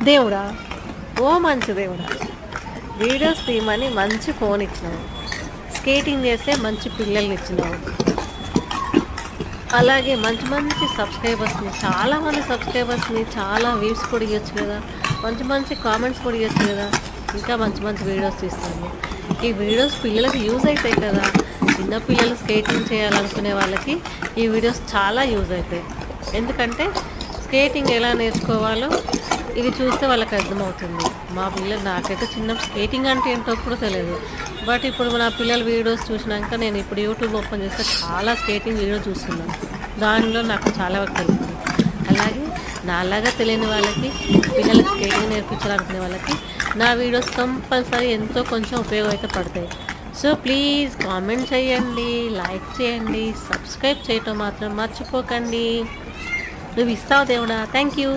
దేవుడా, ఓ మంచి దేవుడా, వీడియోస్ తీయమని మంచి ఫోన్ ఇచ్చినావు, స్కేటింగ్ చేసే మంచి పిల్లల్ని ఇచ్చినావు, అలాగే మంచి మంచి సబ్స్క్రైబర్స్ని, చాలామంది సబ్స్క్రైబర్స్ని, చాలా వ్యూస్ కూడా ఇవ్వచ్చు కదా, మంచి మంచి కామెంట్స్ కూడా ఇవ్వచ్చు కదా, ఇంకా మంచి మంచి వీడియోస్ తీస్తాను. ఈ వీడియోస్ పిల్లలకి యూజ్ అవుతాయి కదా, చిన్నపిల్లలు స్కేటింగ్ చేయాలనుకునే వాళ్ళకి ఈ వీడియోస్ చాలా యూజ్ అవుతాయి. ఎందుకంటే స్కేటింగ్ ఎలా నేర్చుకోవాలో ఇది చూస్తే వాళ్ళకి అర్థమవుతుంది. మా పిల్లలు, నాకైతే చిన్న స్కేటింగ్ అంటే ఏంటో కూడా తెలియదు, బట్ ఇప్పుడు నా పిల్లల వీడియోస్ చూసినాక నేను ఇప్పుడు యూట్యూబ్ ఓపెన్ చేస్తే చాలా స్కేటింగ్ వీడియో చూస్తున్నాను. దానిలో నాకు చాలా వరకు తెలుస్తుంది. అలాగే నాలాగా తెలియని వాళ్ళకి, పిల్లలకి స్కేటింగ్ నేర్పించాలనుకునే వాళ్ళకి నా వీడియోస్ కంపల్సరీ ఎంతో కొంచెం ఉపయోగం అయితే పడతాయి. సో ప్లీజ్ కామెంట్ చేయండి, లైక్ చేయండి, సబ్స్క్రైబ్ చేయటం మాత్రం మర్చిపోకండి. నువ్వు ఇస్తావు దేవుడా. Thank you.